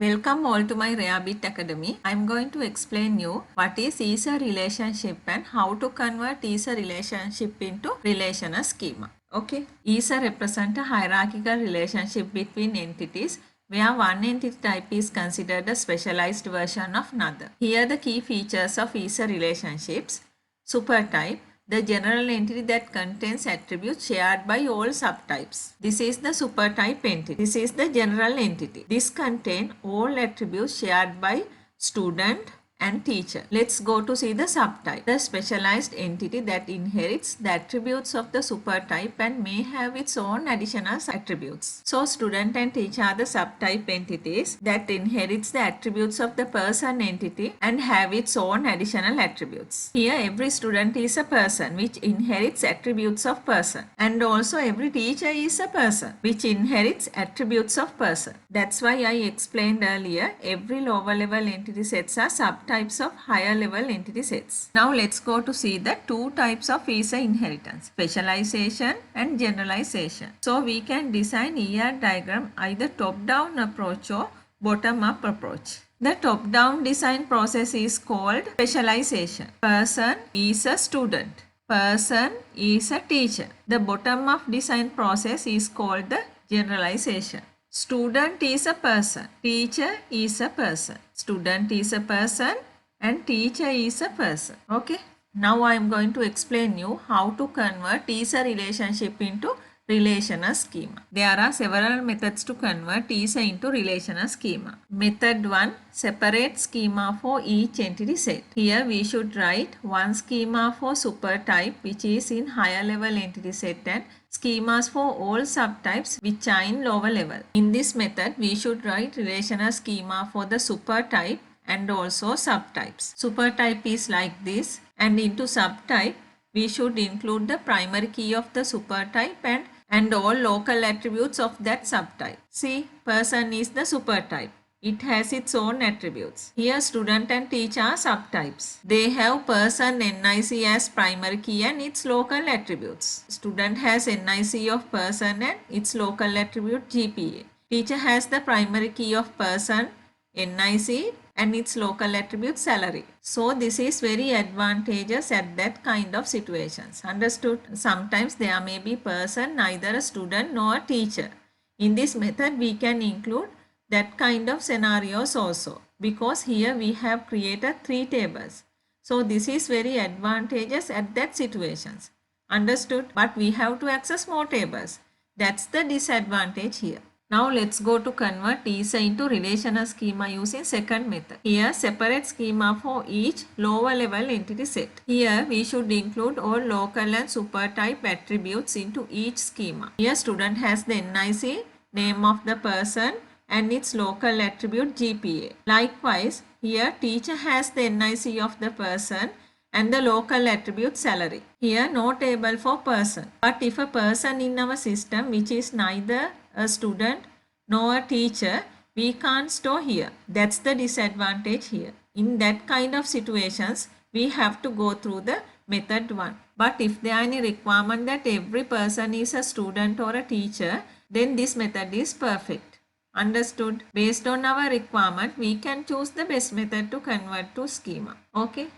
Welcome all to my Rarebit Academy. I am going to explain you what is EER relationship and how to convert EER relationship into relational schema. Okay. EER represent a hierarchical relationship between entities where one entity type is considered a specialized version of another. Here the key features of EER relationships. Supertype, the general entity that contains attributes shared by all subtypes. This is the supertype entity. This is the general entity. This contains all attributes shared by student and teacher. Let's go to see the subtype. The specialized entity that inherits the attributes of the supertype and may have its own additional attributes. So student and teacher are the subtype entities that inherits the attributes of the person entity and have its own additional attributes. Here every student is a person which inherits attributes of person, and also every teacher is a person which inherits attributes of person. That's why I explained earlier every lower level entity sets are subtypes of higher level entity sets. Now let's go to see the two types of EER inheritance, specialization and generalization. So we can design EER diagram either top down approach or bottom up approach. The top down design process is called specialization. Person is a student. Person is a teacher. The bottom up design process is called the generalization. Student is a person. Teacher is a person. Student is a person and teacher is a person. Okay. Now I am going to explain you how to convert EER relationship into relational schema. There are several methods to convert EER into relational schema. Method 1, separate schema for each entity set. Here we should write one schema for supertype which is in higher level entity set and schemas for all subtypes which are in lower level. In this method we should write relational schema for the supertype and also subtypes. Supertype is like this, and into subtype we should include the primary key of the supertype and all local attributes of that subtype. See, person is the supertype. It has its own attributes. Here student and teacher are subtypes. They have person NIC as primary key and its local attributes. Student has NIC of person and its local attribute GPA. Teacher has the primary key of person NIC and its local attribute salary. So this is very advantageous at that kind of situations. Understood? Sometimes there may be person neither a student nor a teacher. In this method we can include that kind of scenarios also, because here we have created 3 tables. So this is very advantageous at that situations. Understood? But we have to access more tables. That's the disadvantage here. Now let's go to convert EER into relational schema using second method. Here separate schema for each lower level entity set. Here we should include all local and supertype attributes into each schema. Here student has the NIC, name of the person and its local attribute GPA. Likewise, here teacher has the NIC of the person and the local attribute salary. Here no table for person. But if a person in our system which is neither a student nor a teacher, we can't store here. That's the disadvantage here. In that kind of situations, we have to go through the method 1. But if there are any requirement that every person is a student or a teacher, then this method is perfect. Understood? Based on our requirement, we can choose the best method to convert to schema. Okay,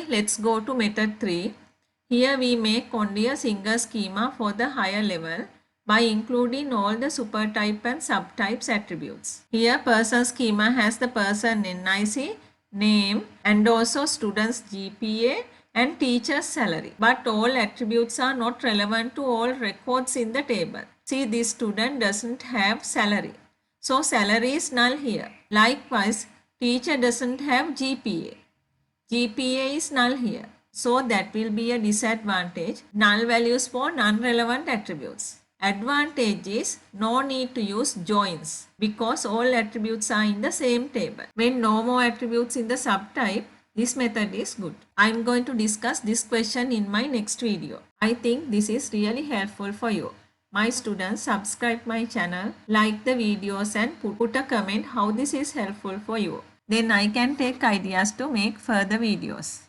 let's go to method 3. Here we make only a single schema for the higher level by including all the supertype and subtypes attributes. Here person schema has the person NIC, name and also student's GPA and teacher's salary. But all attributes are not relevant to all records in the table. See, this student doesn't have salary. So salary is null here. Likewise, teacher doesn't have GPA. GPA is null here. So that will be a disadvantage. Null values for non-relevant attributes. Advantage is no need to use joins because all attributes are in the same table. When no more attributes in the subtype, this method is good. I am going to discuss this question in my next video. I think this is really helpful for you. My students, subscribe my channel, like the videos and put a comment how this is helpful for you. Then I can take ideas to make further videos.